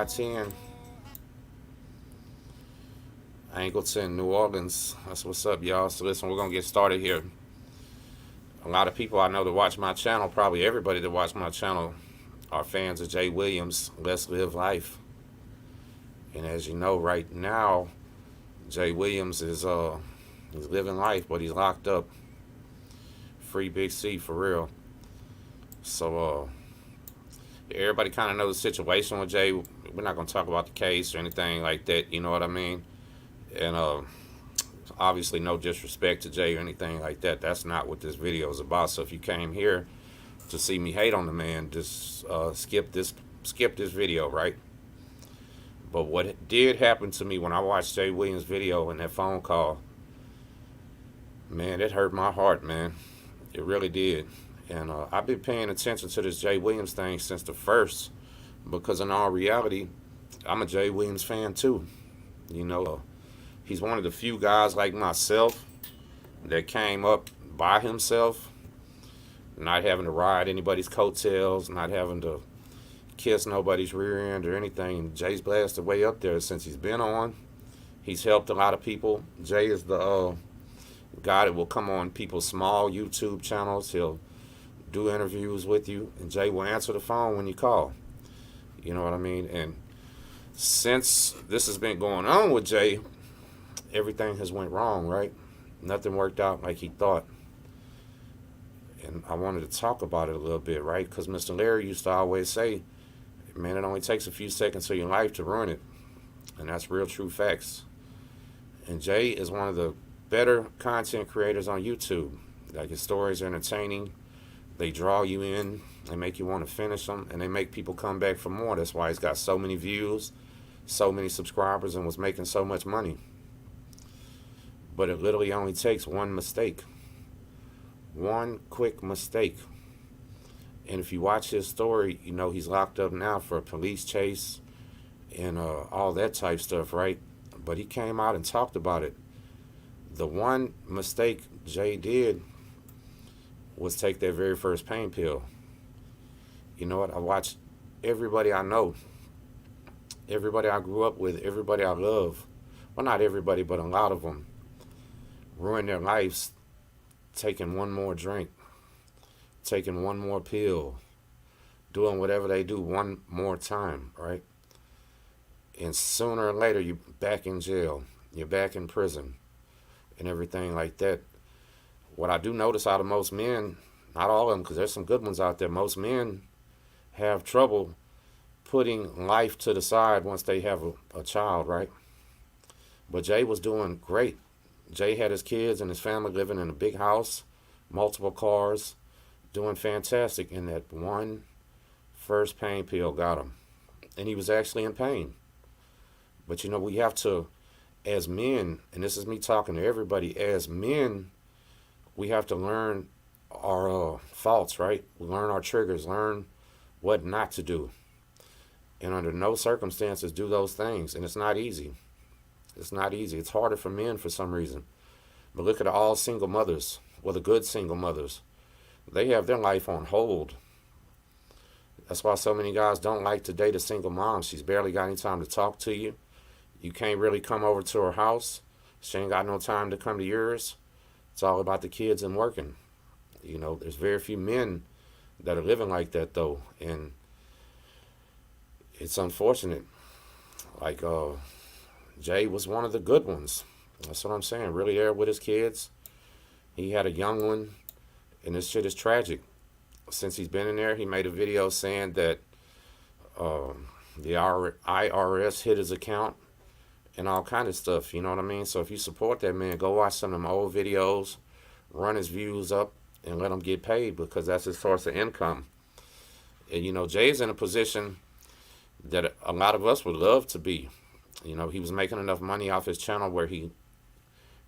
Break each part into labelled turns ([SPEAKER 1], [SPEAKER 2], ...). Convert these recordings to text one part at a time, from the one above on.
[SPEAKER 1] 10 Angleton, New Orleans. That's what's up, y'all. So listen, we're gonna get started here. A lot of people I know that watch my channel, probably everybody that watch my channel, are fans of Jay Williams. Let's live life. And as you know, right now, Jay Williams is he's living life, but he's locked up. Free Big C for real. So everybody kind of knows the situation with Jay. We're not gonna talk about the case or anything like that. You know what I mean? And obviously no disrespect to Jay or anything like that. That's not what this video is about. So if you came here to see me hate on the man, just skip this video, right? But what did happen to me when I watched Jay Williams' video and that phone call, man, it hurt my heart, man. It really did. And I've been paying attention to this Jay Williams thing since the first, because in all reality, I'm a Jay Williams fan too. You know, he's one of the few guys like myself that came up by himself, not having to ride anybody's coattails, not having to kiss nobody's rear end or anything. Jay's blasted way up there since he's been on. He's helped a lot of people. Jay is the guy that will come on people's small YouTube channels. He'll do interviews with you, and Jay will answer the phone when you call. You know what I mean? And since this has been going on with Jay, everything has went wrong, right? Nothing worked out like he thought. And I wanted to talk about it a little bit, right? Because Mr. Larry used to always say, man, it only takes a few seconds of your life to ruin it. And that's real true facts. And Jay is one of the better content creators on YouTube. Like, his stories are entertaining. They draw you in. They make you want to finish them. And they make people come back for more. That's why he's got so many views, so many subscribers, and was making so much money. But it literally only takes one mistake. One quick mistake. And if you watch his story, you know he's locked up now for a police chase and all that type stuff, right? But he came out and talked about it. The one mistake Jay did was take that very first pain pill. You know what? I watched everybody I know, everybody I grew up with, everybody I love. Well, not everybody, but a lot of them ruin their lives taking one more drink, taking one more pill, doing whatever they do one more time, right? And sooner or later, you're back in jail, you're back in prison, and everything like that. What I do notice out of most men, not all of them, because there's some good ones out there, most men have trouble putting life to the side once they have a child, right? But Jay was doing great. Jay had his kids and his family living in a big house, multiple cars, doing fantastic. And that one first pain pill got him. And he was actually in pain. But you know, we have to, as men, and this is me talking to everybody, as men, we have to learn our faults, right? We learn our triggers, learn what not to do. And under no circumstances do those things. And it's not easy. It's not easy. It's harder for men for some reason. But look at all single mothers, well, the good single mothers. They have their life on hold. That's why so many guys don't like to date a single mom. She's barely got any time to talk to you. You can't really come over to her house. She ain't got no time to come to yours. It's all about the kids and working. You know, there's very few men that are living like that, though. And it's unfortunate. Like, Jay was one of the good ones. That's what I'm saying. Really there with his kids. He had a young one, and this shit is tragic. Since he's been in there, he made a video saying that the IRS hit his account and all kind of stuff. You know what I mean? So if you support that man, go watch some of them old videos, run his views up, and let him get paid, because that's his source of income. And you know, Jay's in a position that a lot of us would love to be. You know, he was making enough money off his channel where he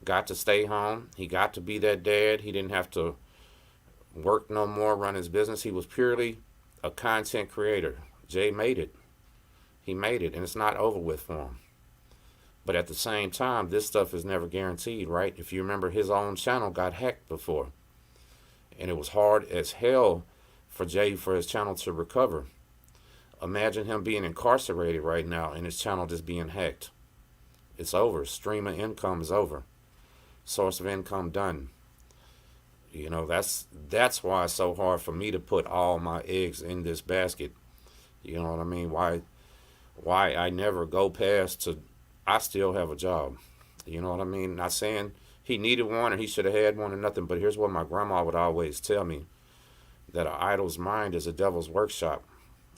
[SPEAKER 1] got to stay home. He got to be that dad. He didn't have to work no more, run his business. He was purely a content creator. Jay made it. He made it, and it's not over with for him. But at the same time, this stuff is never guaranteed, right? If you remember, his own channel got hacked before. And it was hard as hell for Jay, for his channel to recover. Imagine him being incarcerated right now and his channel just being hacked. It's over. Stream of income is over. Source of income done. That's why it's so hard for me to put all my eggs in this basket. You know what I mean? Why I never go past to I still have a job. You know what I mean? Not saying he needed one or he should have had one or nothing, but here's what my grandma would always tell me, that an idle's mind is a devil's workshop.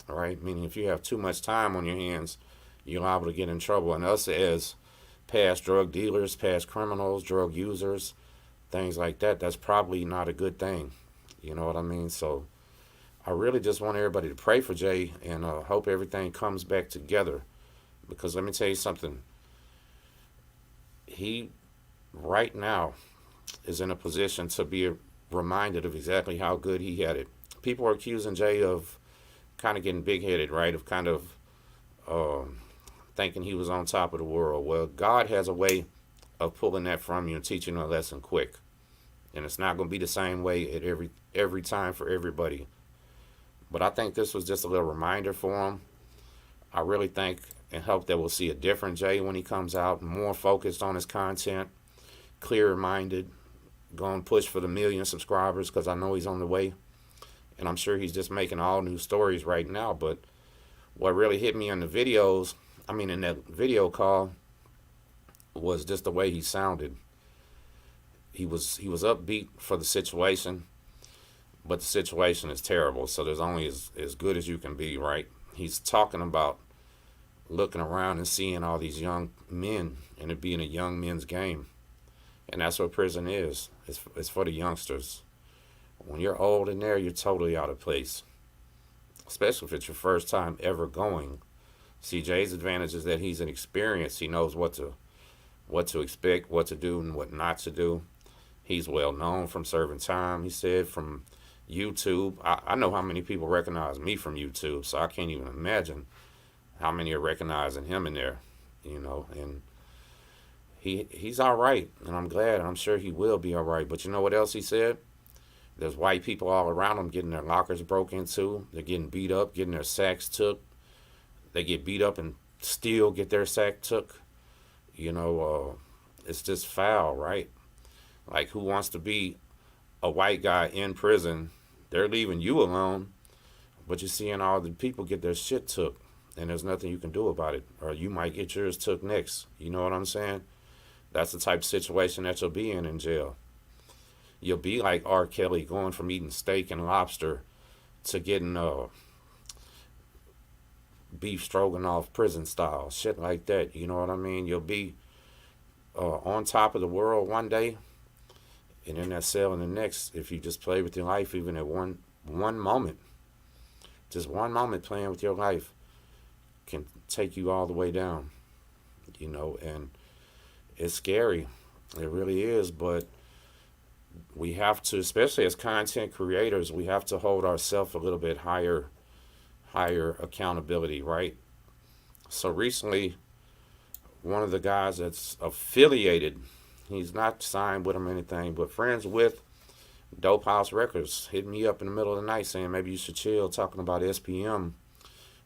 [SPEAKER 1] All right? Meaning if you have too much time on your hands, you're liable to get in trouble. And us as past drug dealers, past criminals, drug users, things like that, that's probably not a good thing. You know what I mean? So I really just want everybody to pray for Jay and hope everything comes back together. Because let me tell you something. He, right now, is in a position to be reminded of exactly how good he had it. People are accusing Jay of kind of getting big-headed, right? Of kind of thinking he was on top of the world. Well, God has a way of pulling that from you and teaching a lesson quick. And it's not going to be the same way at every time for everybody. But I think this was just a little reminder for him. I really think and hope that we'll see a different Jay when he comes out, more focused on his content, clear-minded, going to push for the 1 million subscribers because I know he's on the way. And I'm sure he's just making all new stories right now. But what really hit me in the videos, in that video call, was just the way he sounded. He was upbeat for the situation, but the situation is terrible. So there's only as good as you can be, right? He's talking about looking around and seeing all these young men and it being a young men's game. And that's what prison is. It's for the youngsters. When you're old in there, you're totally out of place. Especially if it's your first time ever going. See, Jay's advantage is that he's an experienced. He knows what to expect, what to do, and what not to do. He's well known from serving time, he said, from YouTube. I know how many people recognize me from YouTube, so I can't even imagine how many are recognizing him in there, and he's all right, and I'm glad, and I'm sure he will be all right. But you know what else he said? There's white people all around him getting their lockers broke into. They're getting beat up, getting their sacks took. They get beat up and still get their sack took. It's just foul, right? Like, who wants to be a white guy in prison? They're leaving you alone, but you're seeing all the people get their shit took, and there's nothing you can do about it. Or you might get yours took next. You know what I'm saying? That's the type of situation that you'll be in jail. You'll be like R. Kelly, going from eating steak and lobster to getting beef stroganoff prison style, shit like that. You know what I mean? You'll be on top of the world one day, and in that cell in the next, if you just play with your life, even at one moment, just one moment playing with your life can take you all the way down, and it's scary. It really is, but we have to, especially as content creators, we have to hold ourselves a little bit higher accountability, right? So recently, one of the guys that's affiliated, he's not signed with them or anything, but friends with Dope House Records, hit me up in the middle of the night saying maybe you should chill talking about SPM.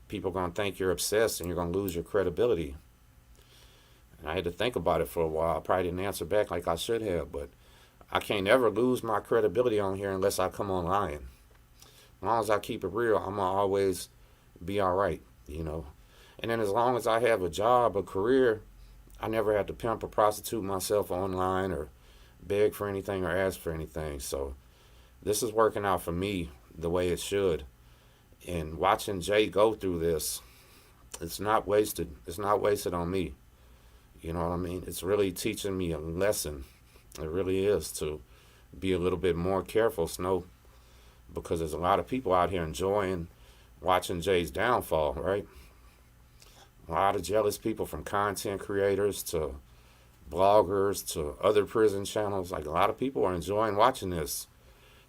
[SPEAKER 1] People are going to think you're obsessed and you're going to lose your credibility. And I had to think about it for a while. I probably didn't answer back like I should have, but I can't ever lose my credibility on here unless I come on lying. As long as I keep it real, I'm going to always be all right, And then as long as I have a job, a career, I never had to pimp or prostitute myself online or beg for anything or ask for anything. So this is working out for me the way it should. And watching Jay go through this, it's not wasted. It's not wasted on me. You know what I mean? It's really teaching me a lesson. It really is, to be a little bit more careful, Snow, because there's a lot of people out here enjoying watching Jay's downfall, right? A lot of jealous people, from content creators to bloggers to other prison channels. Like, a lot of people are enjoying watching this.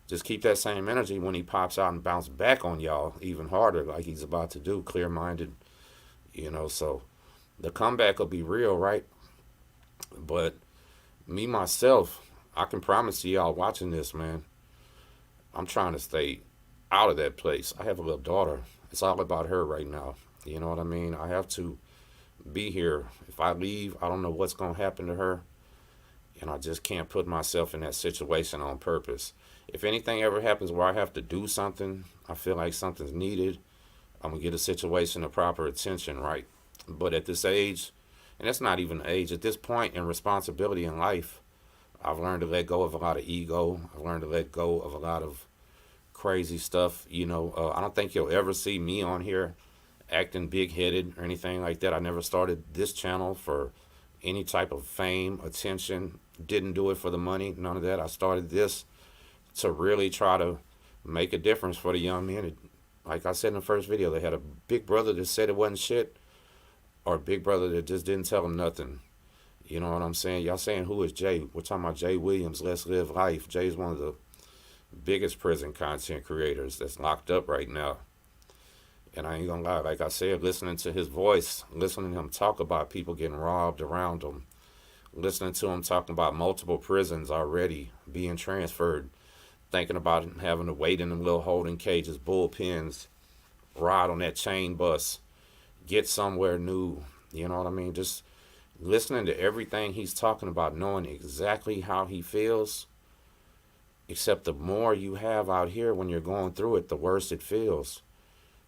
[SPEAKER 1] Just keep that same energy when he pops out and bounce back on y'all even harder, like he's about to do, clear-minded, so the comeback will be real, right? But me, myself, I can promise you y'all watching this, man, I'm trying to stay out of that place. I have a little daughter, It's all about her right now. You know what I mean? I have to be here. If I leave, I don't know what's going to happen to her. And I just can't put myself in that situation on purpose. If anything ever happens where I have to do something, I feel like something's needed, I'm going to get a situation the proper attention, right? But at this age, and that's not even age, at this point in responsibility in life, I've learned to let go of a lot of ego. I've learned to let go of a lot of crazy stuff. I don't think you'll ever see me on here acting big headed or anything like that. I never started this channel for any type of fame, attention. Didn't do it for the money, none of that. I started this to really try to make a difference for the young men. Like I said in the first video, they had a big brother that said it wasn't shit, or a big brother that just didn't tell them nothing. You know what I'm saying? Y'all saying, who is Jay? We're talking about Jay Williams, Let's Live Life. Jay's one of the biggest prison content creators that's locked up right now. And I ain't gonna lie, like I said, listening to his voice, listening to him talk about people getting robbed around him, listening to him talking about multiple prisons already being transferred, thinking about him having to wait in them little holding cages, bullpens, ride on that chain bus, get somewhere new. You know what I mean? Just listening to everything he's talking about, knowing exactly how he feels. Except the more you have out here when you're going through it, the worse it feels.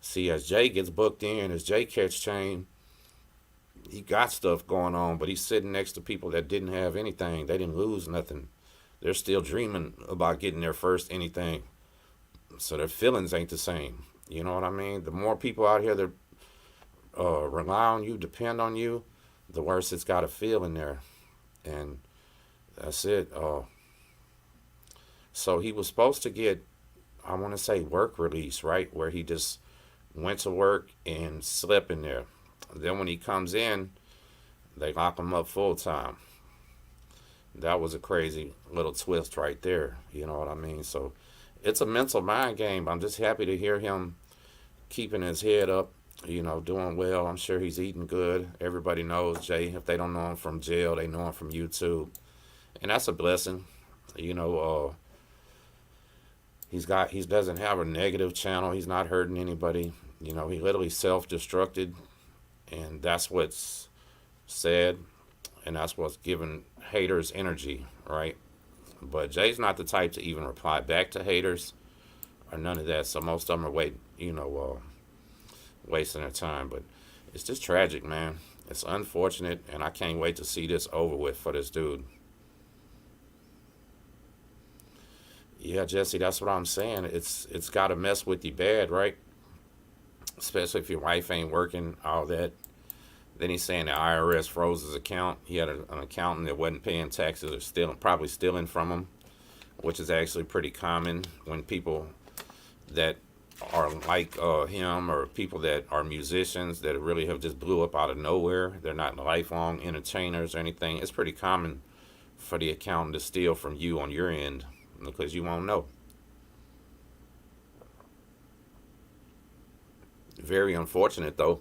[SPEAKER 1] See, as Jay gets booked in, as Jay catch chain, he got stuff going on, but he's sitting next to people that didn't have anything. They didn't lose nothing. They're still dreaming about getting their first anything. So their feelings ain't the same. You know what I mean? The more people out here that rely on you, depend on you, the worse it's got to feel in there. And that's it. So he was supposed to get, I want to say, work release, right? Where he just went to work and slept in there. Then when he comes in, they lock him up full time. That was a crazy little twist right there. You know what I mean? So it's a mental mind game. I'm just happy to hear him keeping his head up, doing well. I'm sure he's eating good. Everybody knows Jay. If they don't know him from jail, they know him from YouTube. And that's a blessing. He doesn't have a negative channel. He's not hurting anybody. He literally self-destructed, and that's what's sad, and that's what's giving haters energy, right? But Jay's not the type to even reply back to haters or none of that. So most of them are wasting their time. But it's just tragic, man. It's unfortunate, and I can't wait to see this over with for this dude. Yeah, Jesse, that's what I'm saying. It's got to mess with you bad, right? Especially if your wife ain't working, all that. Then he's saying the IRS froze his account. He had an accountant that wasn't paying taxes or probably stealing from him, which is actually pretty common when people that are like him, or people that are musicians that really have just blew up out of nowhere. They're not lifelong entertainers or anything. It's pretty common for the accountant to steal from you on your end, because you won't know. Very unfortunate, though.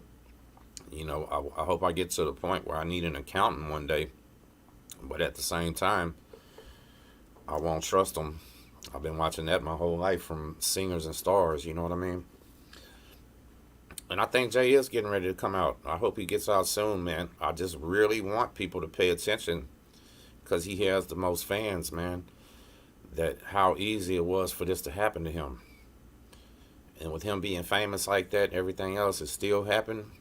[SPEAKER 1] I hope I get to the point where I need an accountant one day. But at the same time, I won't trust them. I've been watching that my whole life from singers and stars, you know what I mean? And I think Jay is getting ready to come out. I hope he gets out soon, man. I just really want people to pay attention, because he has the most fans, man. That how easy it was for this to happen to him. And with him being famous like that, everything else is still happening.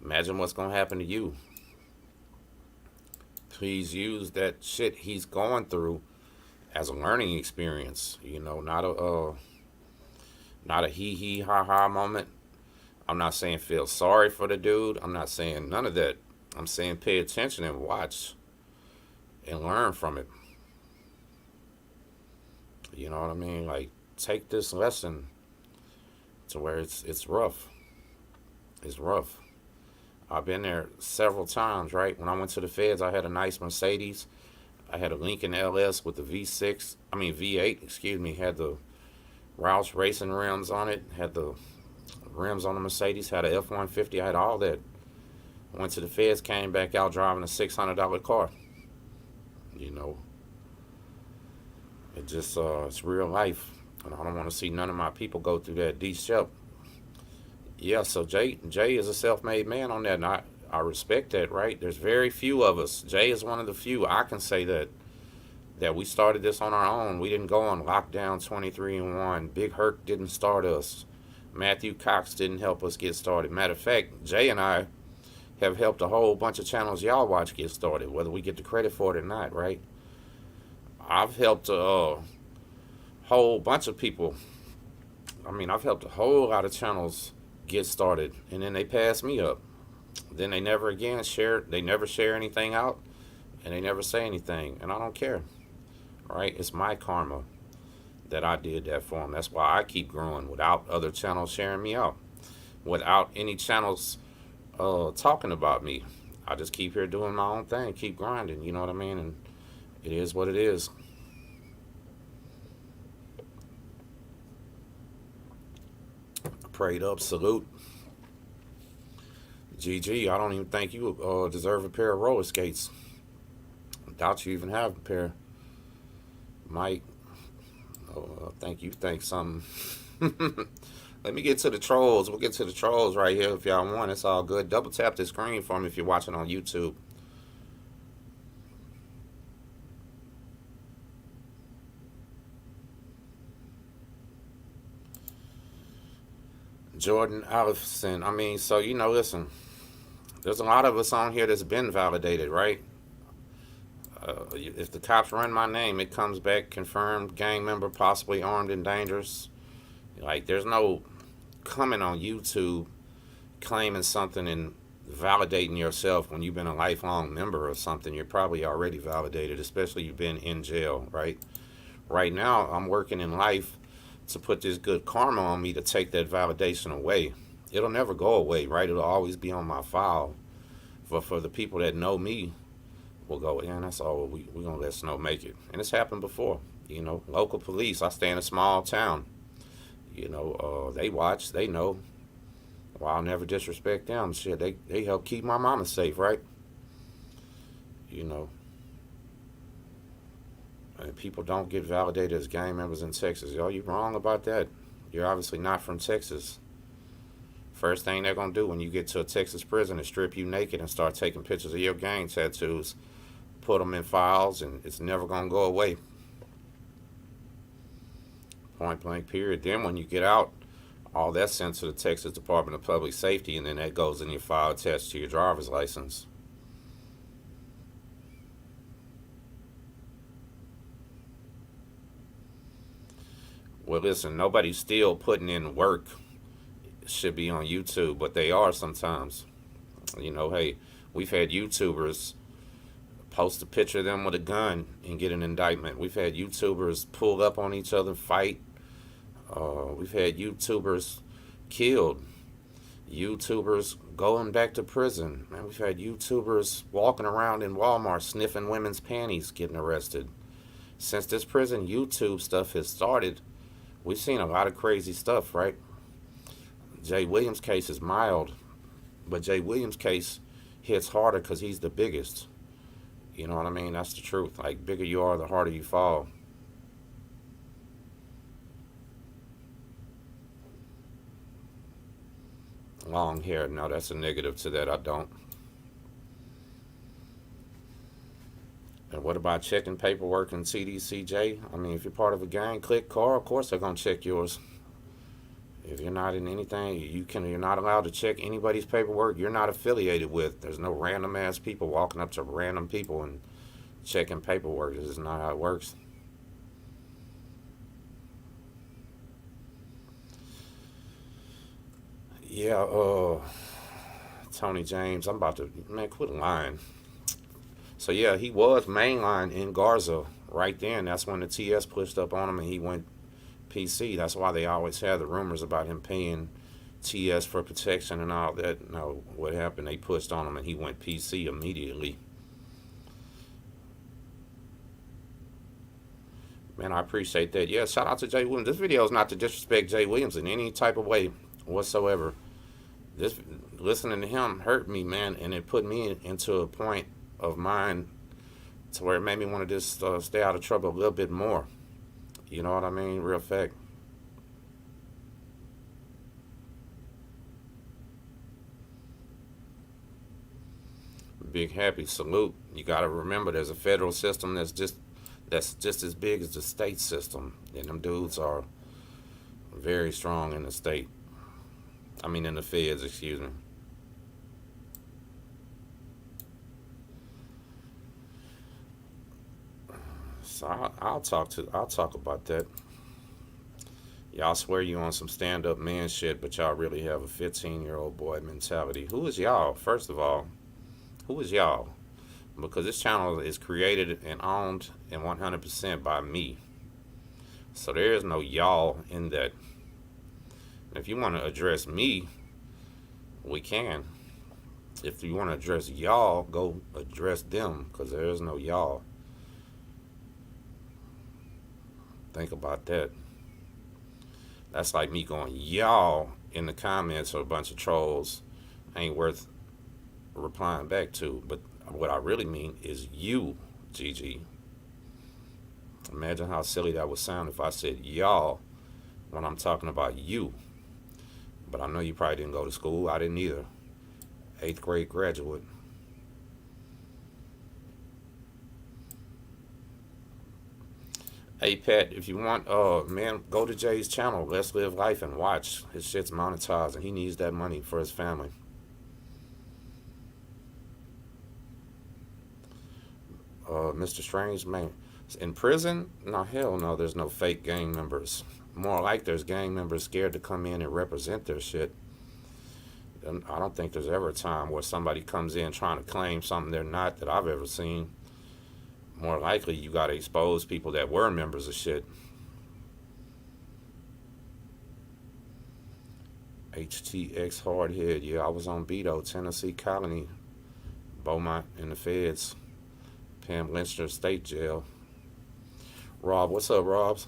[SPEAKER 1] Imagine what's going to happen to you. Please use that shit he's going through as a learning experience. Not a hee hee ha ha moment. I'm not saying feel sorry for the dude. I'm not saying none of that. I'm saying pay attention and watch and learn from it. You know what I mean? Like, take this lesson to where it's rough. It's rough. I've been there several times, right? When I went to the feds, I had a nice Mercedes. I had a Lincoln LS with the V8, excuse me, had the Roush racing rims on it, had the rims on the Mercedes, had a F-150, I had all that. Went to the feds, came back out driving a $600 car. It just, it's real life. And I don't want to see none of my people go through that. D. Shep, Yeah, so Jay is a self-made man on that, and I respect that, right? There's very few of us. Jay is one of the few. I can say that we started this on our own. We didn't go on lockdown 23 and 1. Big Herc didn't start us. Matthew Cox didn't help us get started. Matter of fact, Jay and I have helped a whole bunch of channels y'all watch get started, whether we get the credit for it or not, right? I've helped a whole bunch of people. I've helped a whole lot of channels get started, and then they pass me up. Then they never again share. They never share anything out, and they never say anything, and I don't care, right? It's my karma that I did that for them. That's why I keep growing without other channels sharing me out, without any channels talking about me. I just keep here doing my own thing, keep grinding. You know what I mean? And it is what it is. Prayed up, salute. GG, I don't even think you deserve a pair of roller skates. I doubt you even have a pair. Mike, I think you think something. Let me get to the trolls. We'll get to the trolls right here if y'all want. It's all good. Double tap the screen for me if you're watching on YouTube. Jordan Allison. So listen. There's a lot of us on here that's been validated, right? If the cops run my name, it comes back confirmed gang member, possibly armed and dangerous. Like, there's no coming on YouTube claiming something and validating yourself when you've been a lifelong member of something. You're probably already validated, especially you've been in jail, right? Right now, I'm working in life to put this good karma on me to take that validation away. It'll never go away, right? It'll always be on my file. But for the people that know me, will go, yeah, that's all. We're going to let Snow make it. And it's happened before. Local police, I stay in a small town. They watch, they know. Well, I'll never disrespect them. Shit, they help keep my mama safe, right? And people don't get validated as gang members in Texas. Yo, you wrong about that. You're obviously not from Texas. First thing they're going to do when you get to a Texas prison is strip you naked and start taking pictures of your gang tattoos, put them in files, and it's never going to go away. Point blank, period. Then when you get out, all that's sent to the Texas Department of Public Safety, and then that goes in your file attached to your driver's license. Well, listen, nobody's still putting in work should be on YouTube, but they are sometimes. Hey, we've had YouTubers post a picture of them with a gun and get an indictment. We've had YouTubers pull up on each other, fight. We've had YouTubers killed. YouTubers going back to prison. Man, we've had YouTubers walking around in Walmart sniffing women's panties getting arrested. Since this prison YouTube stuff has started, we've seen a lot of crazy stuff, right? Jay Williams' case is mild, but Jay Williams' case hits harder because he's the biggest. You know what I mean? That's the truth. Like, bigger you are, the harder you fall. Long hair, no, that's a negative to that. I don't. And what about checking paperwork and CDCJ? If you're part of a gang, click car, of course they're going to check yours. If you're not in anything, you're not allowed to check anybody's paperwork you're not affiliated with. There's no random ass people walking up to random people and checking paperwork. This is not how it works. Yeah, Tony James, I'm about to, man, quit lying. So yeah, he was mainline in Garza right then. That's when the TS pushed up on him and he went PC. That's why they always had the rumors about him paying TS for protection and all that. No, what happened? They pushed on him and he went PC immediately. Man, I appreciate that. Yeah, shout out to Jay Williams. This video is not to disrespect Jay Williams in any type of way whatsoever. This listening to him hurt me, man, and it put me into a point of mind to where it made me want to just stay out of trouble a little bit more. You know what I mean? Real fact. Big happy salute. You got to remember, there's a federal system that's just as big as the state system, and them dudes are very strong in the state. I mean, in the feds, excuse me. So I'll talk about that. Y'all swear you on some stand up man shit, but y'all really have a 15-year-old boy mentality. Who is y'all? First of all, who is y'all? Because this channel is created and owned and 100% by me. So there is no y'all in that. And if you want to address me, we can. If you want to address y'all, go address them, because there is no y'all. Think about that. That's like me going, y'all in the comments are a bunch of trolls. Ain't worth replying back to. But what I really mean is you, Gigi. Imagine how silly that would sound if I said y'all when I'm talking about you. But I know you probably didn't go to school. I didn't either. 8th grade graduate. Hey Pat, if you want, man, go to Jay's channel. Let's Live Life and watch. His shit's monetized, and he needs that money for his family. Mr. Strange, man, in prison? No, hell no. There's no fake gang members. More like there's gang members scared to come in and represent their shit. And I don't think there's ever a time where somebody comes in trying to claim something they're not that I've ever seen. More likely, you got to expose people that were members of shit. HTX Hardhead. Yeah, I was on Beto, Tennessee Colony, Beaumont in the feds. Pam Lynchner State Jail. Rob, what's up, Robs?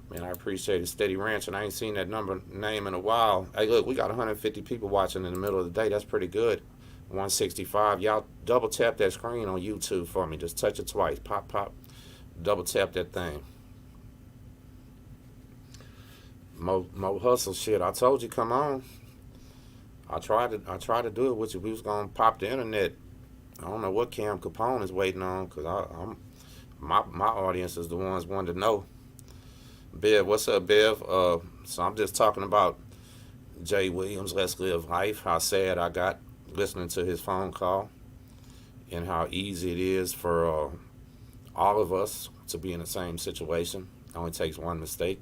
[SPEAKER 1] Man, I appreciate it. Steady Ranch, and I ain't seen that name in a while. Hey, look, we got 150 people watching in the middle of the day. That's pretty good. 165. Y'all double tap that screen on YouTube for me. Just touch it twice. Pop, pop. Double tap that thing. Mo hustle shit. I told you, come on. I tried to do it with you. We was gonna pop the internet. I don't know what Cam Capone is waiting on, cause I'm my audience is the ones wanting to know. Bev, what's up, Bev? So I'm just talking about Jay Williams, Let's Live Life. How sad I got listening to his phone call, and how easy it is for all of us to be in the same situation. It only takes one mistake.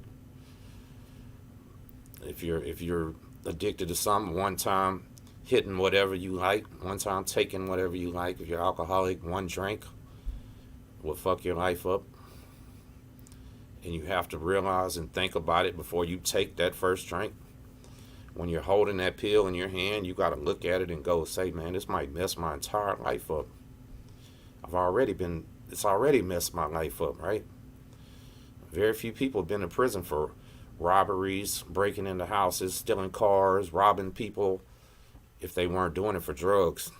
[SPEAKER 1] If you're addicted to something, one time hitting whatever you like, one time taking whatever you like, if you're alcoholic, one drink will fuck your life up. And you have to realize and think about it before you take that first drink. When you're holding that pill in your hand, you got to look at it and go, say, man, this might mess my entire life up. It's already messed my life up, right? Very few people have been in prison for robberies, breaking into houses, stealing cars, robbing people, if they weren't doing it for drugs.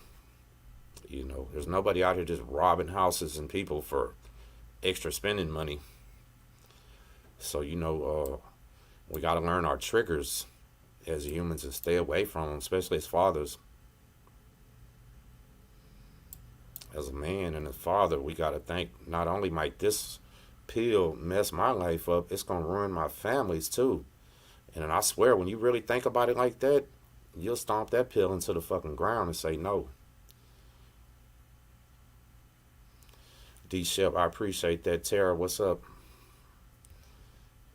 [SPEAKER 1] You know, there's nobody out here just robbing houses and people for extra spending money. So, we got to learn our triggers as humans and stay away from them, especially as fathers. As a man and a father, we got to think, not only might this pill mess my life up, it's going to ruin my family's too. And I swear, when you really think about it like that, you'll stomp that pill into the fucking ground and say no. D Shep, I appreciate that. Tara, what's up?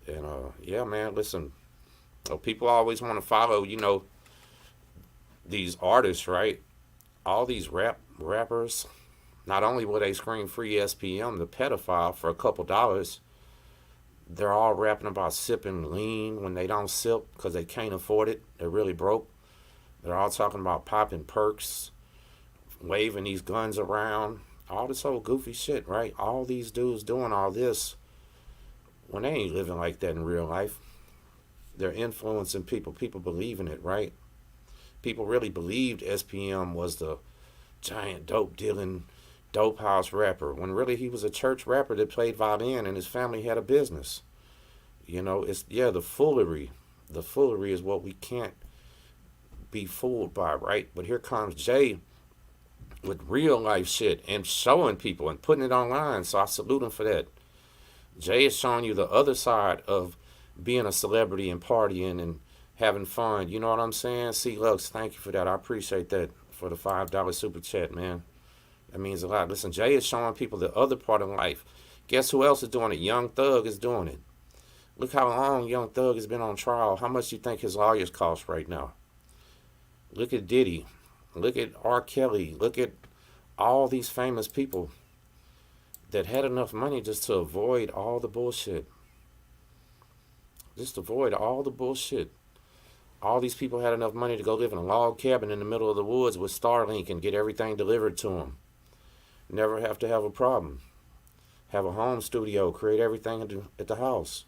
[SPEAKER 1] And yeah, man, listen, people always want to follow, these artists, right? All these rappers, not only will they scream free SPM, the pedophile, for a couple dollars, they're all rapping about sipping lean when they don't sip because they can't afford it. They're really broke. They're all talking about popping perks, waving these guns around, all this old goofy shit, right? All these dudes doing all this when they ain't living like that in real life. They're influencing people. People believe in it, right? People really believed SPM was the giant dope dealing dope house rapper, when really he was a church rapper that played violin and his family had a business. You know, it's, yeah, the foolery. The foolery is what we can't be fooled by, right? But here comes Jay with real life shit and showing people and putting it online. So I salute him for that. Jay is showing you the other side of being a celebrity and partying and having fun. You know what I'm saying? C Lux, thank you for that. I appreciate that for the $5 super chat, man. That means a lot. Listen, Jay is showing people the other part of life. Guess who else is doing it? Young Thug is doing it. Look how long Young Thug has been on trial. How much do you think his lawyers cost right now? Look at Diddy. Look at R. Kelly. Look at all these famous people that had enough money just to avoid all the bullshit. Just avoid all the bullshit. All these people had enough money to go live in a log cabin in the middle of the woods with Starlink and get everything delivered to them. Never have to have a problem. Have a home studio, create everything at the house.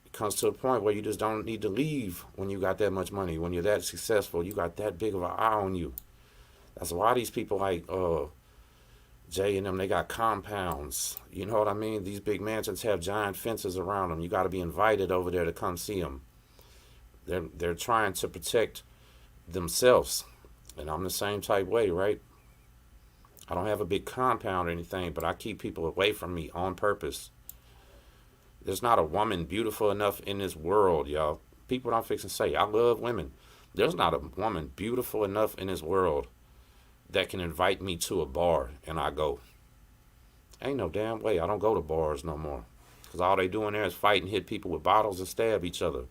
[SPEAKER 1] It comes to a point where you just don't need to leave when you got that much money. When you're that successful, you got that big of an eye on you. That's why these people like Jay and them, they got compounds. You know what I mean? These big mansions have giant fences around them. You got to be invited over there to come see them. They're trying to protect themselves. And I'm the same type way, right? I don't have a big compound or anything, but I keep people away from me on purpose. There's not a woman beautiful enough in this world, y'all. People don't fix and say, I love women. There's not a woman beautiful enough in this world that can invite me to a bar and I go. Ain't no damn way. I don't go to bars no more. Because all they do in there is fight and hit people with bottles and stab each other.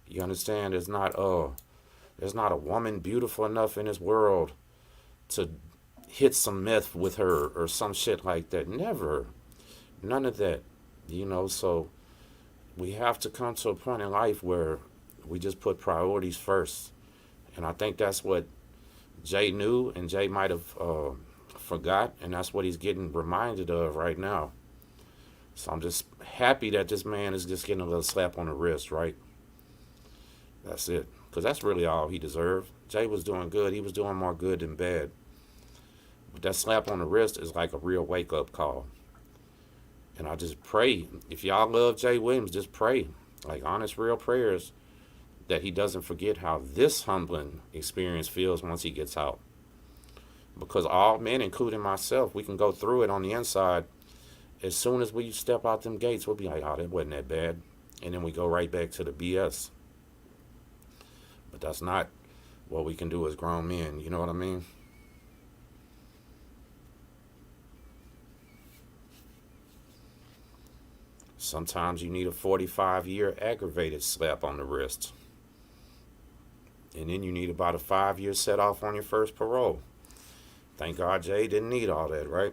[SPEAKER 1] You understand? There's not a woman beautiful enough in this world to hit some meth with her or some shit like that. Never. None of that. You know, so we have to come to a point in life where we just put priorities first. And I think that's what Jay knew and Jay might have forgot, and that's what he's getting reminded of right now. So I'm just happy that this man is just getting a little slap on the wrist, right? That's it. Because that's really all he deserved. Jay was doing good. He was doing more good than bad. But that slap on the wrist is like a real wake-up call. And I just pray, if y'all love Jay Williams, just pray, like honest, real prayers, that he doesn't forget how this humbling experience feels once he gets out. Because all men, including myself, we can go through it on the inside. As soon as we step out them gates, we'll be like, oh, that wasn't that bad. And then we go right back to the BS. But that's not what we can do as grown men, you know what I mean? Sometimes you need a 45-year aggravated slap on the wrist. And then you need about a 5-year set off on your first parole. Thank God Jay didn't need all that, right?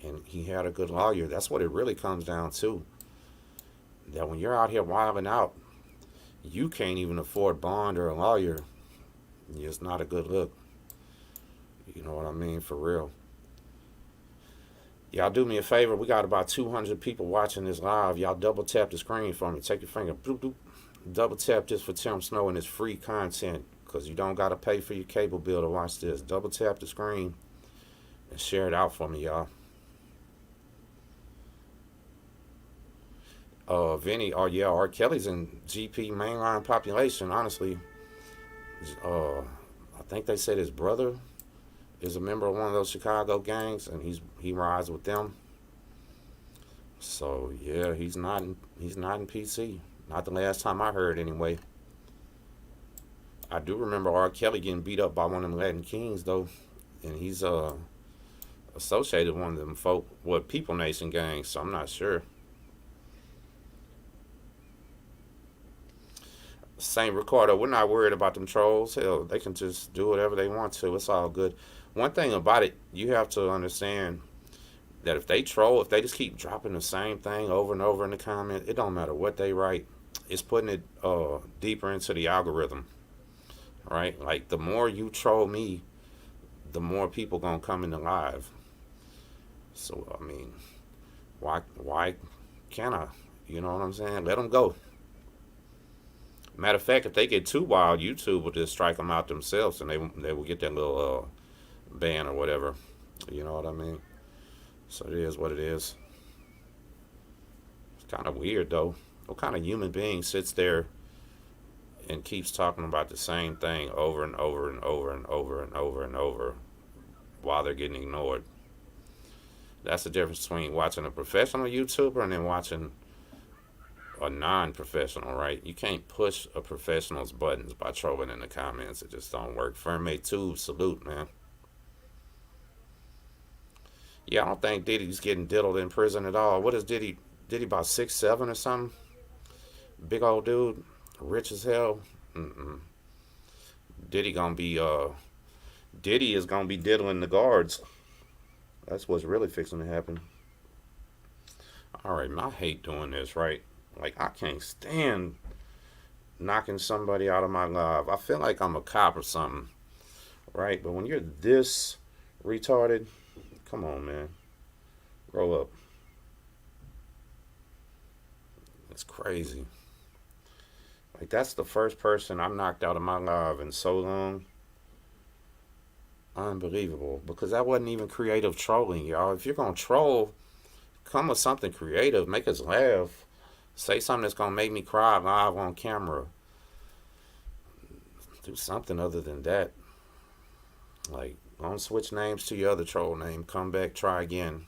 [SPEAKER 1] And he had a good lawyer. That's what it really comes down to. That when you're out here wilding out, you can't even afford bond or a lawyer. It's not a good look. You know what I mean? For real. Y'all do me a favor. We got about 200 people watching this live. Y'all double tap the screen for me. Take your finger. Bloop, bloop. Double tap this for Tim Snow and his free content. Because you don't got to pay for your cable bill to watch this. Double tap the screen and share it out for me, y'all. Vinny, oh yeah, R. Kelly's in GP mainline population, honestly. I think they said his brother is a member of one of those Chicago gangs, and he rides with them. So yeah, he's not in PC. Not the last time I heard, anyway. I do remember R. Kelly getting beat up by one of them Latin Kings though, and he's associated with one of them People Nation gangs. So I'm not sure. Same Ricardo, we're not worried about them trolls. Hell, they can just do whatever they want to. It's all good. One thing about it, you have to understand that if they troll, if they just keep dropping the same thing over and over in the comment, it don't matter what they write. It's putting it deeper into the algorithm, right? Like the more you troll me, the more people gonna come in the live. So I mean, why can't I? You know what I'm saying? Let them go. Matter of fact, if they get too wild, YouTube will just strike them out themselves, and they will get that little ban or whatever. You know what I mean? So it is what it is. It's kind of weird though. What kind of human being sits there and keeps talking about the same thing over and over and over and over and over and over while they're getting ignored? That's the difference between watching a professional YouTuber and then watching a non-professional, right? You can't push a professional's buttons by trolling in the comments. It just don't work. Ferme Tube, salute, man. Yeah, I don't think Diddy's getting diddled in prison at all. What is Diddy? Diddy about 6'7" or something? Big old dude, rich as hell. Mm-mm. Diddy gonna be Diddy is gonna be diddling the guards. That's what's really fixing to happen. All right, man, I hate doing this, right? Like I can't stand knocking somebody out of my live. I feel like I'm a cop or something, right? But when you're this retarded, come on, man, grow up. It's crazy. Like that's the first person I knocked out of my live in so long. Unbelievable. Because that wasn't even creative trolling, y'all. If you're gonna troll, come with something creative. Make us laugh. Say something that's gonna make me cry live on camera. Do something other than that. Like, don't switch names to your other troll name. Come back, try again.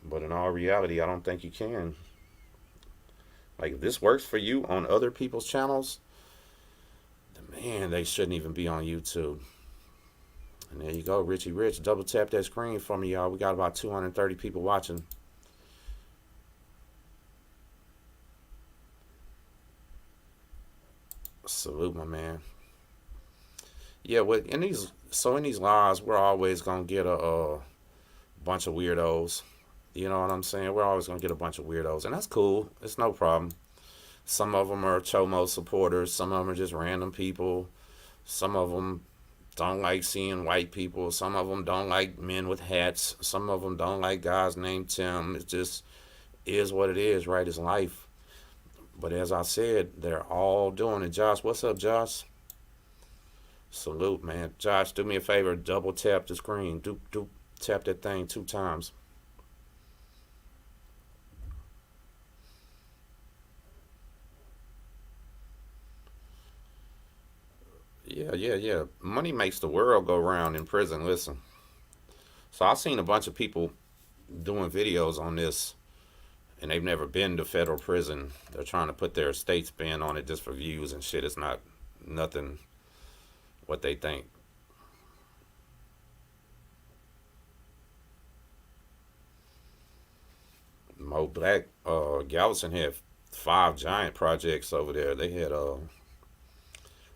[SPEAKER 1] But in all reality, I don't think you can. Like, if this works for you on other people's channels, then man, they shouldn't even be on YouTube. And there you go, Richie Rich. Double tap that screen for me, y'all. We got about 230 people watching. Salute, my man. Yeah, in these lives, we're always gonna get a bunch of weirdos. You know what I'm saying? We're always gonna get a bunch of weirdos, and that's cool. It's no problem. Some of them are Chomo supporters. Some of them are just random people. Some of them don't like seeing white people. Some of them don't like men with hats. Some of them don't like guys named Tim. It just is what it is, right? It's life. But as I said, they're all doing it. Josh, what's up, Josh? Salute, man. Josh, do me a favor. Double tap the screen. Do tap that thing 2 times. Yeah. Money makes the world go round in prison. Listen. So I've seen a bunch of people doing videos on this, and they've never been to federal prison. They're trying to put their state spin on it just for views and shit. It's not nothing what they think. Mo Black, Galveston had 5 giant projects over there. They had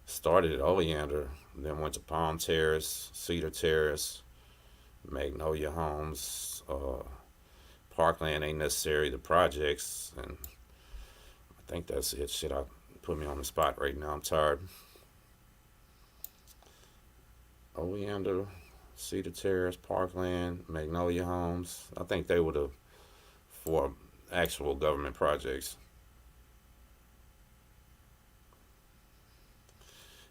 [SPEAKER 1] started at Oleander, then went to Palm Terrace, Cedar Terrace, Magnolia Homes, Parkland ain't necessary, the projects, and I think that's it. Shit, I put me on the spot right now. I'm tired. Oleander, Cedar Terrace, Parkland, Magnolia Homes. I think they were the 4 actual government projects.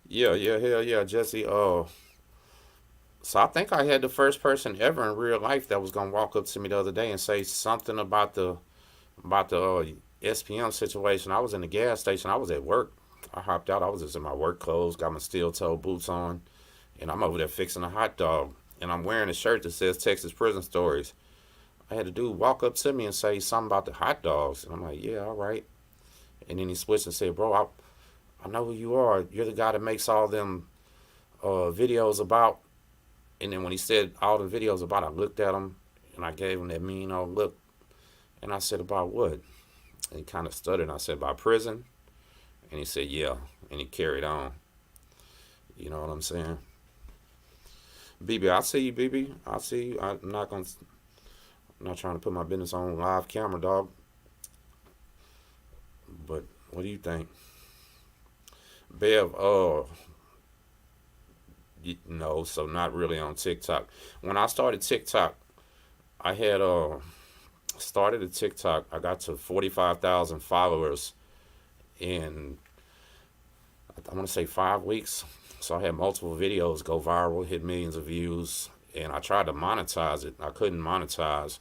[SPEAKER 1] Yeah, hell yeah, Jesse. So I think I had the first person ever in real life that was gonna walk up to me the other day and say something about the SPM situation. I was in the gas station. I was at work. I hopped out. I was just in my work clothes, got my steel toe boots on, and I'm over there fixing a hot dog. And I'm wearing a shirt that says Texas Prison Stories. I had a dude walk up to me and say something about the hot dogs. And I'm like, yeah, all right. And then he switched and said, bro, I know who you are. You're the guy that makes all them videos about. And then when he said all the videos about, I looked at him and I gave him that mean old look. And I said, about what? And he kind of stuttered. And I said, about prison. And he said, yeah. And he carried on. You know what I'm saying? BB, I see you, BB. I see you. I'm not trying to put my business on live camera, dog. But what do you think? Bev, no, so not really on TikTok. When I started TikTok, I had started a TikTok. I got to 45,000 followers in, I want to say 5 weeks. So I had multiple videos go viral, hit millions of views, and I tried to monetize it. I couldn't monetize,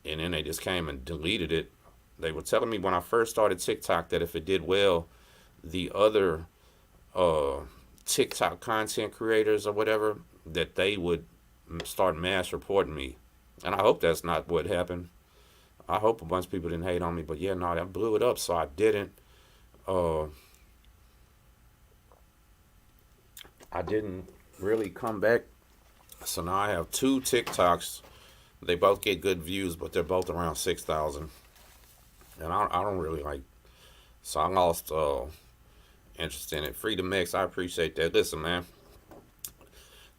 [SPEAKER 1] and then they just came and deleted it. They were telling me when I first started TikTok that if it did well, the other uh, TikTok content creators or whatever, that they would start mass reporting me. And I hope that's not what happened. I hope a bunch of people didn't hate on me, but yeah, no, that blew it up, so I didn't. Uh, I didn't really come back. So now I have two TikToks. They both get good views, but they're both around 6,000. And I don't really like. So I lost interest in it. Freedom X, I appreciate that. Listen, man.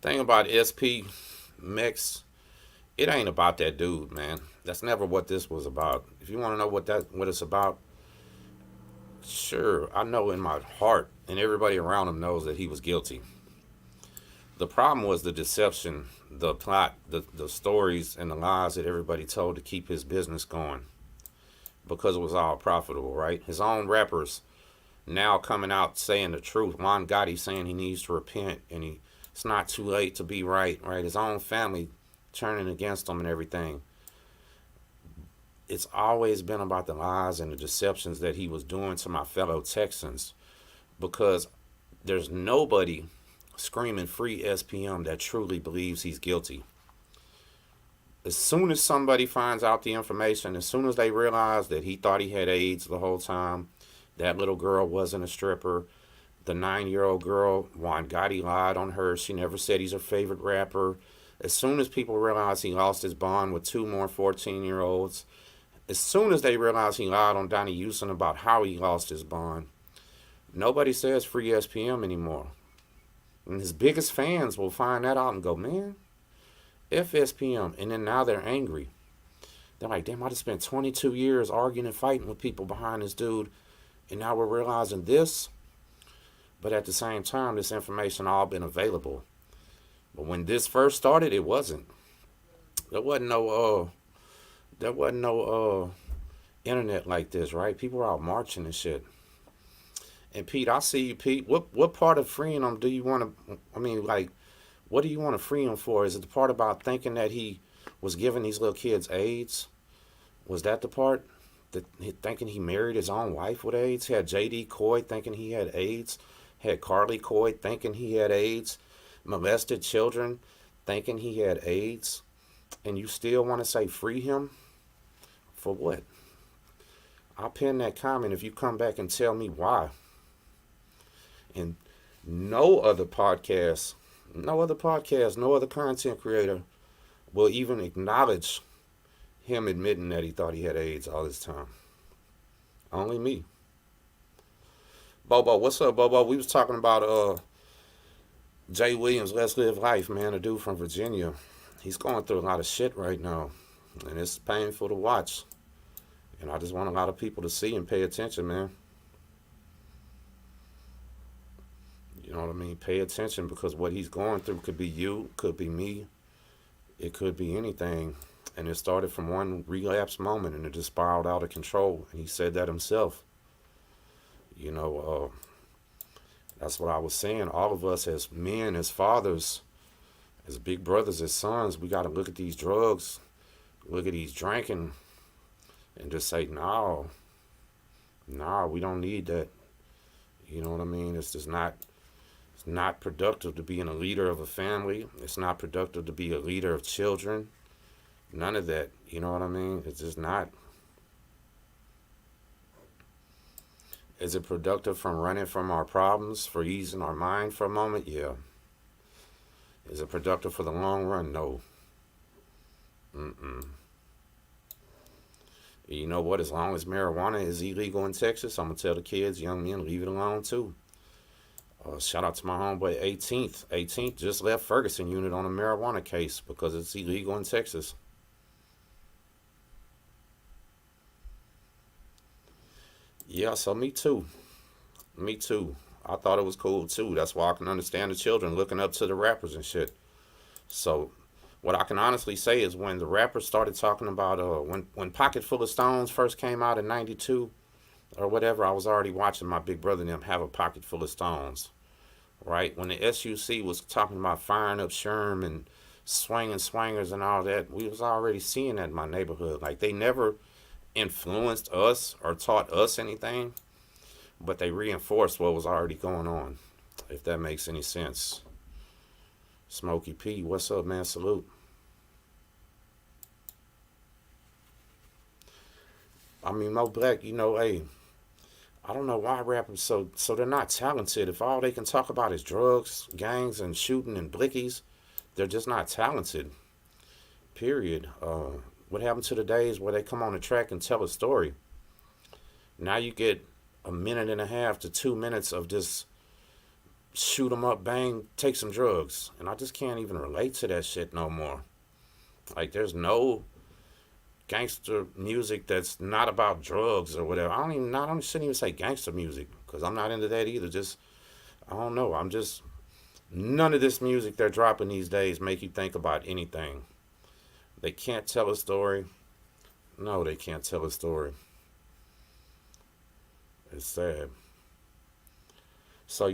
[SPEAKER 1] Thing about SP Mix, it ain't about that dude, man. That's never what this was about. If you want to know what it's about, sure, I know in my heart, and everybody around him knows that he was guilty. The problem was the deception, the plot, the stories, and the lies that everybody told to keep his business going because it was all profitable, right? His own rappers now coming out saying the truth. Juan Gotti saying he needs to repent and it's not too late to be right, right? His own family turning against him and everything. It's always been about the lies and the deceptions that he was doing to my fellow Texans because there's nobody screaming free SPM that truly believes he's guilty. As soon as somebody finds out the information, as soon as they realize that he thought he had AIDS the whole time, that little girl wasn't a stripper, the 9-year-old girl, Juan Gotti lied on her, she never said he's her favorite rapper. As soon as people realize he lost his bond with two more 14-year-olds, as soon as they realize he lied on Donnie Houston about how he lost his bond, nobody says free SPM anymore. And his biggest fans will find that out and go, man, F SPM. And then now they're angry. They're like, damn, I just spent 22 years arguing and fighting with people behind this dude. And now we're realizing this. But at the same time, this information all been available. But when this first started, it wasn't. There wasn't no internet like this, right? People were out marching and shit. And Pete, I see you, Pete. What part of freeing him do you want to? I mean, like, what do you want to free him for? Is it the part about thinking that he was giving these little kids AIDS? Was that the part? That thinking he married his own wife with AIDS? Had J.D. Coy thinking he had AIDS? Had Carly Coy thinking he had AIDS? Molested children thinking he had AIDS? And you still want to say free him? For what? I'll pin that comment if you come back and tell me why. And no other podcast, no other content creator will even acknowledge him admitting that he thought he had AIDS all this time. Only me. Bobo, what's up, Bobo? We was talking about Jay Williams, Let's Live Life, man, a dude from Virginia. He's going through a lot of shit right now, and it's painful to watch. And I just want a lot of people to see and pay attention, man. You know what I mean? Pay attention because what he's going through could be you, could be me, it could be anything. And it started from one relapse moment and it just spiraled out of control. And he said that himself. You know, that's what I was saying. All of us as men, as fathers, as big brothers, as sons, we got to look at these drugs, look at these drinking, and just say, no, we don't need that. You know what I mean? It's just not. It's not productive to being a leader of a family. It's not productive to be a leader of children. None of that. You know what I mean? It's just not. Is it productive from running from our problems, for easing our mind for a moment? Yeah. Is it productive for the long run? No. You know what? As long as marijuana is illegal in Texas, I'm going to tell the kids, young men, leave it alone too. Shout out to my homeboy 18th. 18th just left Ferguson unit on a marijuana case because it's illegal in Texas. Yeah, so me too. Me too. I thought it was cool too. That's why I can understand the children looking up to the rappers and shit. So what I can honestly say is when the rappers started talking about when Pocket Full of Stones first came out in 92 or whatever, I was already watching my big brother and them have a pocket full of stones. right? When the SUC was talking about firing up Sherm and swinging swingers and all that, we was already seeing that in my neighborhood. Like, they never influenced us or taught us anything, but they reinforced what was already going on, if that makes any sense. Smokey P, what's up, man? Salute. I mean, Mo Black, hey, I don't know why rappers so they're not talented. If all they can talk about is drugs, gangs, and shooting and blickies, they're just not talented. Period. What happened to the days where they come on the track and tell a story? Now you get a minute and a half to 2 minutes of just shoot 'em up, bang, take some drugs, and I just can't even relate to that shit no more. Like, there's no gangster music that's not about drugs or whatever. I shouldn't even say gangster music because I'm not into that either. Just, I don't know. None of this music they're dropping these days make you think about anything. They can't tell a story. No, they can't tell a story. It's sad. So,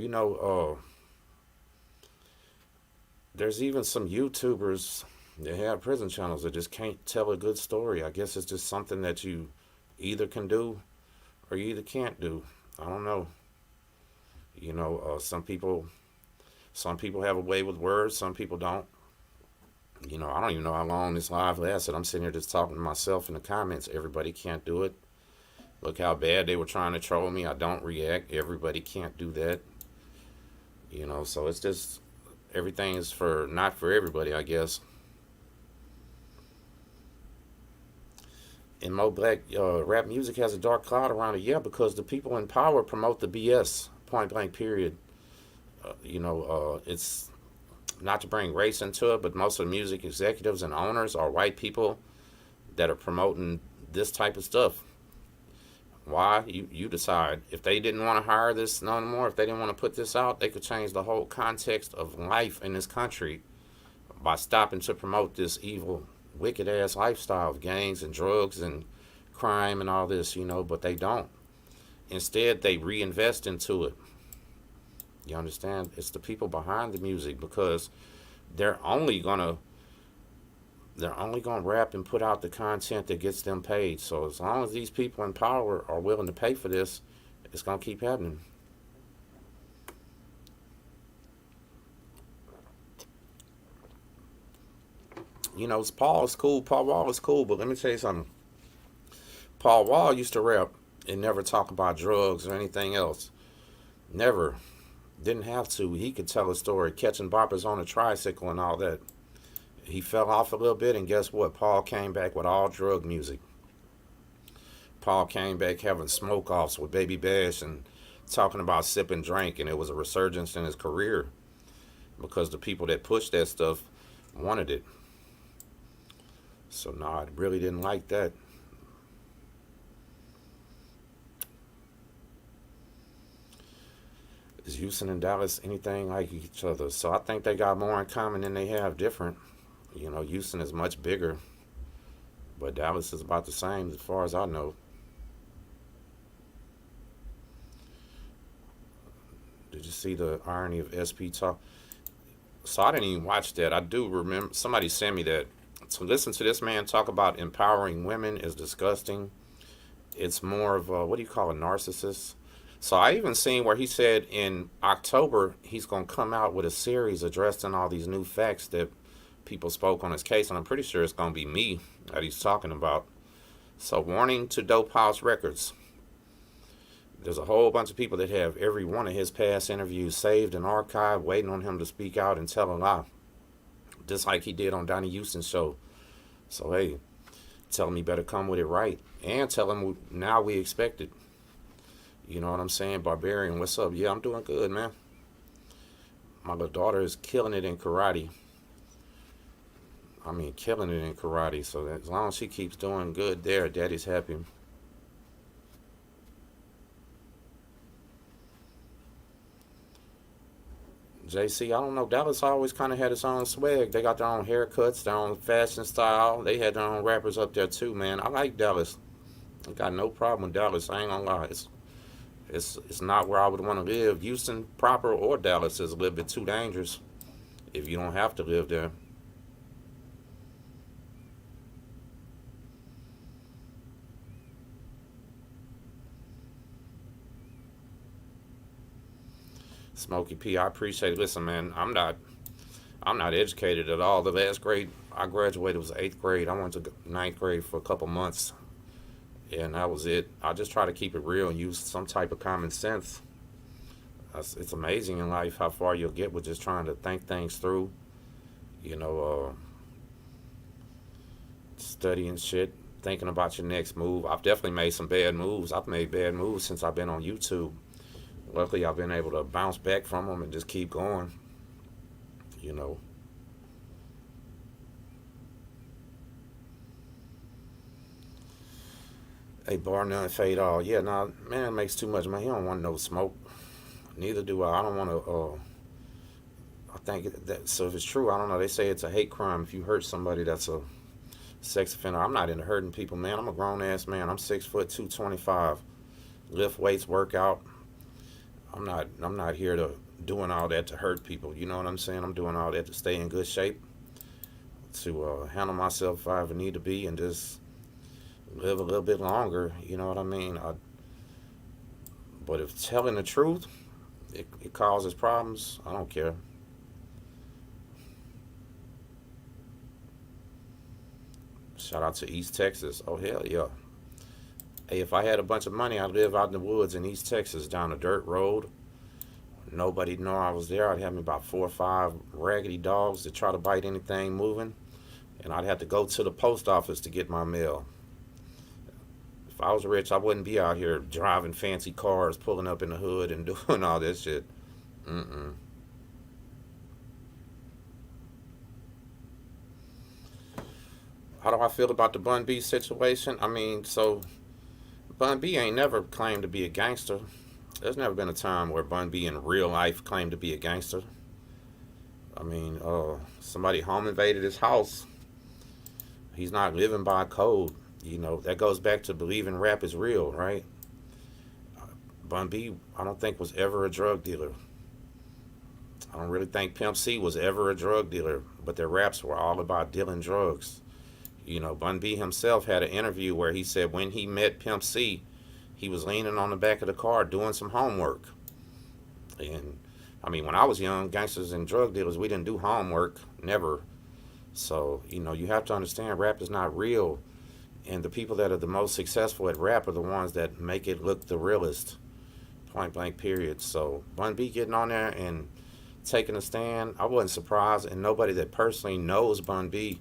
[SPEAKER 1] there's even some YouTubers that have prison channels that just can't tell a good story. I guess it's just something that you either can do or you either can't do. I don't know. Some people have a way with words. Some people don't. I don't even know how long this live lasted. I'm sitting here just talking to myself in the comments. Everybody can't do it. Look how bad they were trying to troll me. I don't react. Everybody can't do that. So it's just everything is not for everybody, I guess. And Mo Black, rap music has a dark cloud around it, yeah, because the people in power promote the BS, point blank, period. It's not to bring race into it, but most of the music executives and owners are white people that are promoting this type of stuff. Why? You decide. If they didn't want to hire this no more, if they didn't want to put this out, they could change the whole context of life in this country by stopping to promote this evil, wicked ass lifestyle of gangs and drugs and crime and all this, but they don't. Instead, they reinvest into it. You understand? It's the people behind the music because they're only gonna rap and put out the content that gets them paid. So as long as these people in power are willing to pay for this, it's gonna keep happening. Paul is cool. Paul Wall is cool, but let me tell you something. Paul Wall used to rap and never talk about drugs or anything else. Never. Didn't have to. He could tell a story, catching boppers on a tricycle and all that. He fell off a little bit, and guess what? Paul came back with all drug music. Paul came back having smoke offs with Baby Bash and talking about sip and drink, and it was a resurgence in his career because the people that pushed that stuff wanted it. So, no, I really didn't like that. Is Houston and Dallas anything like each other? So I think they got more in common than they have different. Houston is much bigger, but Dallas is about the same as far as I know. Did you see the irony of SP talk? So I didn't even watch that. I do remember somebody sent me that. To listen to this man talk about empowering women is disgusting. It's more of a, what do you call a narcissist? So I even seen where he said in October he's going to come out with a series addressing all these new facts that people spoke on his case, and I'm pretty sure it's going to be me that he's talking about. So warning to Dope House Records. There's a whole bunch of people that have every one of his past interviews saved and archived, waiting on him to speak out and tell a lie, just like he did on Donnie Houston's show. So hey, tell him he better come with it right, and tell him now we expect it. You know what I'm saying? Barbarian, what's up? Yeah, I'm doing good, man. My little daughter is killing it in karate. I mean, killing it in karate. So as long as she keeps doing good there, daddy's happy. JC, I don't know. Dallas always kind of had its own swag. They got their own haircuts, their own fashion style. They had their own rappers up there too, man. I like Dallas. I got no problem with Dallas. I ain't gonna lie. It's not where I would want to live. Houston proper or Dallas is a little bit too dangerous if you don't have to live there. Smokey P, I appreciate it. Listen, man, I'm not educated at all. The last grade I graduated was eighth grade. I went to ninth grade for a couple months, and that was it. I just try to keep it real and use some type of common sense. It's amazing in life how far you'll get with just trying to think things through. You know, studying shit, thinking about your next move. I've definitely made some bad moves. I've made bad moves since I've been on YouTube. Luckily, I've been able to bounce back from them and just keep going. You know, a bar none fade all. Yeah, nah, man makes too much money. He don't want no smoke. Neither do I. I don't want to. I think that so if it's true, I don't know. They say it's a hate crime if you hurt somebody that's a sex offender. I'm not into hurting people, man. I'm a grown ass man. I'm 6'2", 225. Lift weights, work out. I'm not here to doing all that to hurt people. You know what I'm saying? I'm doing all that to stay in good shape, to handle myself if I ever need to be, and just live a little bit longer. You know what I mean? But if telling the truth, it causes problems, I don't care. Shout out to East Texas. Oh, hell yeah. Hey, if I had a bunch of money, I'd live out in the woods in East Texas down a dirt road. Nobody'd know I was there. I'd have me about 4 or 5 raggedy dogs that try to bite anything moving. And I'd have to go to the post office to get my mail. If I was rich, I wouldn't be out here driving fancy cars, pulling up in the hood and doing all this shit. Mm-mm. How do I feel about the Bun B situation? I mean, so Bun B ain't never claimed to be a gangster. There's never been a time where Bun B in real life claimed to be a gangster. I mean, somebody home invaded his house. He's not living by code. You know, that goes back to believing rap is real, right? Bun B, I don't think was ever a drug dealer. I don't really think Pimp C was ever a drug dealer, but their raps were all about dealing drugs. You know, Bun B himself had an interview where he said when he met Pimp C, he was leaning on the back of the car doing some homework. And I mean, when I was young, gangsters and drug dealers, we didn't do homework, never. So, you know, you have to understand rap is not real. And the people that are the most successful at rap are the ones that make it look the realest. Point blank, period. So, Bun B getting on there and taking a stand, I wasn't surprised. And nobody that personally knows Bun B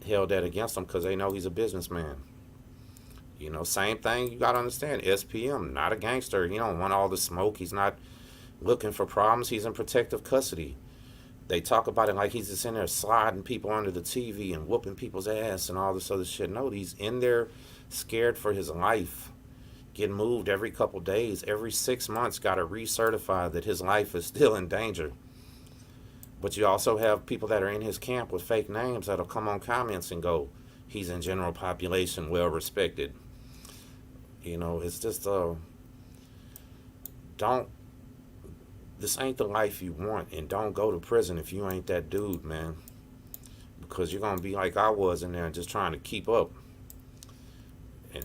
[SPEAKER 1] held that against him because they know he's a businessman. You know, same thing, you got to understand. SPM, not a gangster. He don't want all the smoke. He's not looking for problems. He's in protective custody. They talk about it like he's just in there sliding people under the TV and whooping people's ass and all this other shit. No, he's in there scared for his life. Getting moved every couple days. Every 6 months, got to recertify that his life is still in danger. But you also have people that are in his camp with fake names that'll come on comments and go, he's in general population, well respected. You know, it's just, don't, this ain't the life you want, and don't go to prison if you ain't that dude, man. Because you're going to be like I was in there just trying to keep up. And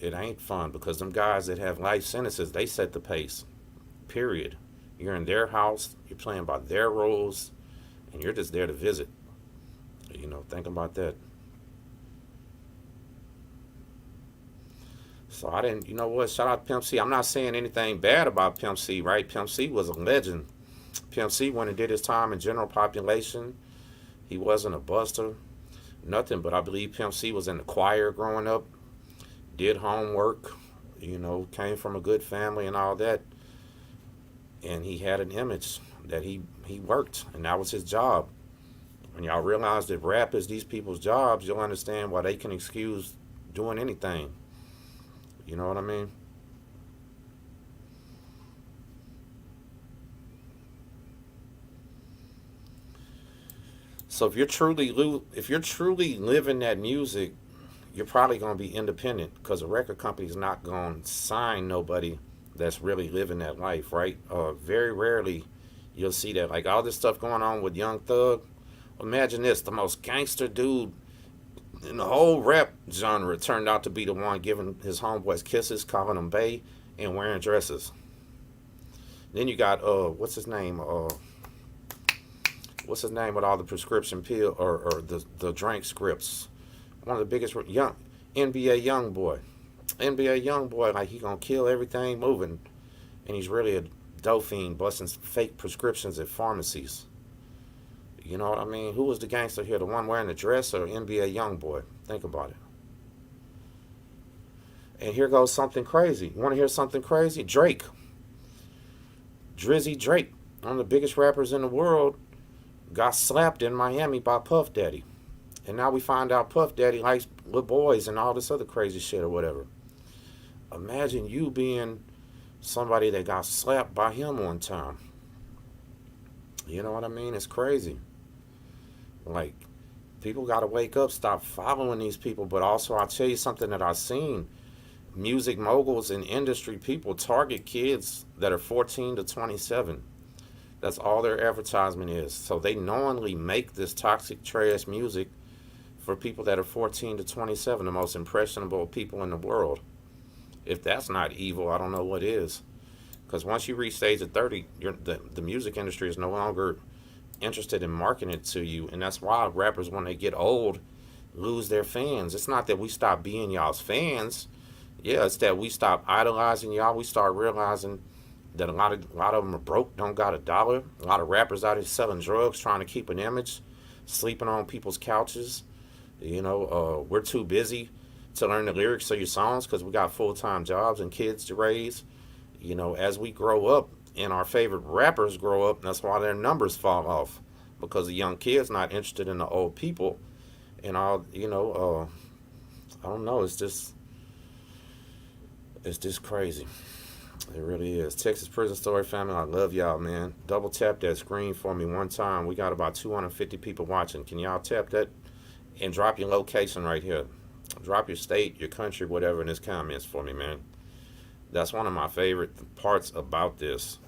[SPEAKER 1] it ain't fun because them guys that have life sentences, they set the pace, period. You're in their house, you're playing by their rules, and you're just there to visit. You know, think about that. So I didn't, you know what, shout out Pimp C. I'm not saying anything bad about Pimp C, right? Pimp C was a legend. Pimp C, when he did his time in general population, he wasn't a buster, nothing, but I believe Pimp C was in the choir growing up, did homework, you know, came from a good family and all that. And he had an image that he worked, and that was his job. When y'all realize that rap is these people's jobs, you'll understand why they can excuse doing anything. You know what I mean? So if you're truly living that music, you're probably gonna be independent because the record company's not gonna sign nobody that's really living that life, right? Very rarely you'll see that. Like all this stuff going on with Young Thug. Imagine this: the most gangster dude in the whole rap genre turned out to be the one giving his homeboys kisses, calling them bae, and wearing dresses. Then you got what's his name with all the prescription pill or the drink scripts. One of the biggest young NBA young boy. NBA young boy, like he gonna kill everything moving, and he's really a dope fiend busting fake prescriptions at pharmacies. You know what I mean? Who was the gangster here? The one wearing the dress or NBA young boy? Think about it. And here goes something crazy. You want to hear something crazy? Drake, Drizzy Drake, one of the biggest rappers in the world, got slapped in Miami by Puff Daddy. And now we find out Puff Daddy likes little boys and all this other crazy shit or whatever. Imagine you being somebody that got slapped by him one time. You know what I mean? It's crazy. Like, people got to wake up, stop following these people. But also, I'll tell you something that I've seen. Music moguls and industry people target kids that are 14 to 27. That's all their advertisement is. So they knowingly make this toxic trash music for people that are 14 to 27, the most impressionable people in the world. If that's not evil, I don't know what is. Because once you reach the age of 30, the music industry is no longer interested in marketing it to you. And that's why rappers, when they get old, lose their fans. It's not that we stop being y'all's fans. Yeah, it's that we stop idolizing y'all. We start realizing that a lot of them are broke, don't got a dollar. A lot of rappers out here selling drugs, trying to keep an image, sleeping on people's couches. You know, we're too busy to learn the lyrics of your songs because we got full-time jobs and kids to raise. You know, as we grow up and our favorite rappers grow up, that's why their numbers fall off, because the young kids not interested in the old people and all. I don't know. It's just crazy. It really is. Texas Prison Story family, I love y'all, man. Double tap that screen for me one time. We got about 250 people watching. Can y'all tap that and drop your location right here? Drop your state, your country, whatever in this comments for me, man. That's one of my favorite parts about this,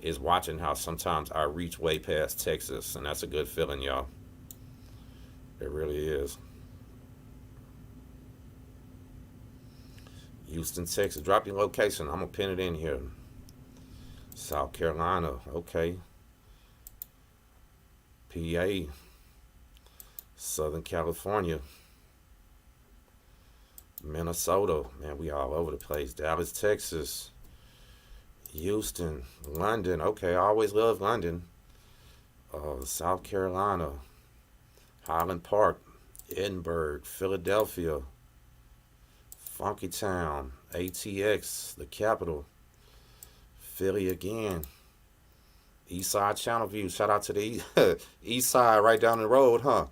[SPEAKER 1] is watching how sometimes I reach way past Texas, and that's a good feeling, y'all. It really is. Houston, Texas. Drop your location. I'm going to pin it in here. South Carolina. Okay. PA. Southern California. Minnesota. Man, we all over the place. Dallas, Texas. Houston. London. Okay, I always love London. South Carolina. Highland Park. Edinburgh. Philadelphia. Funky Town, ATX, the capital, Philly again, East Side Channel View. Shout out to the East Side, right down the road, huh?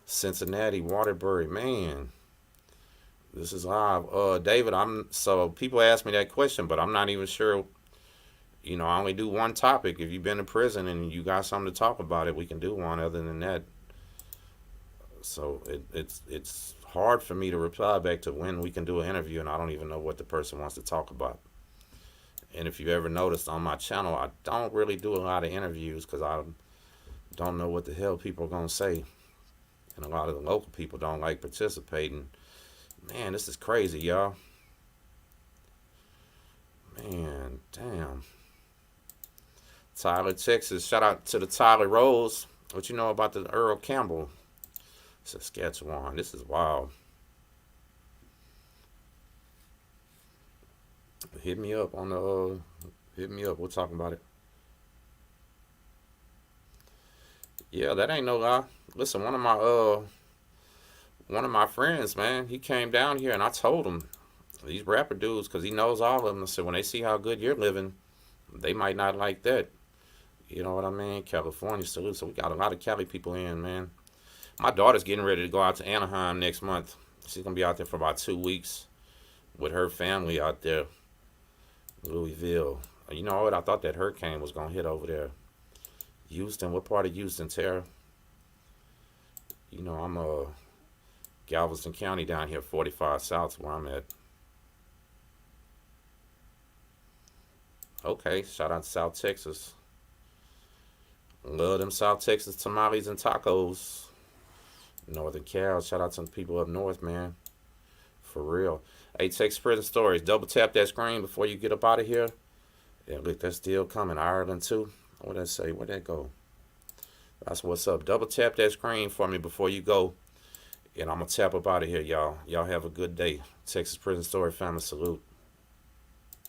[SPEAKER 1] Cincinnati, Waterbury, man. This is live. David, so people ask me that question, but I'm not even sure. You know, I only do one topic. If you've been in prison and you got something to talk about it, we can do one. Other than that, so it's hard for me to reply back to when we can do an interview, and I don't even know what the person wants to talk about. And if you've ever noticed on my channel, I don't really do a lot of interviews because I don't know what the hell people are going to say. And a lot of the local people don't like participating. Man, this is crazy, y'all. Man, damn. Tyler, Texas. Shout out to the Tyler Rose. What you know about the Earl Campbell? Saskatchewan. This is wild. Hit me up on the. Hit me up. We'll talk about it. Yeah, that ain't no lie. Listen, one of my friends, man, he came down here and I told him these rapper dudes, because he knows all of them. I said when they see how good you're living, they might not like that. You know what I mean? California salute. So we got a lot of Cali people in, man. My daughter's getting ready to go out to Anaheim next month. She's going to be out there for about 2 weeks with her family out there. Louisville. You know what? I thought that hurricane was going to hit over there. Houston. What part of Houston, Tara? You know, I'm Galveston County down here, 45 South where I'm at. Okay, shout out to South Texas. Love them South Texas tamales and tacos. Northern Cal, shout out to the people up north, man. For real. Hey, Texas Prison Stories. Double tap that screen before you get up out of here. Yeah, look, that's still coming. Ireland too. What did that say? Where'd that go? That's what's up. Double tap that screen for me before you go. And I'm gonna tap up out of here, y'all. Y'all have a good day. Texas Prison Story family salute.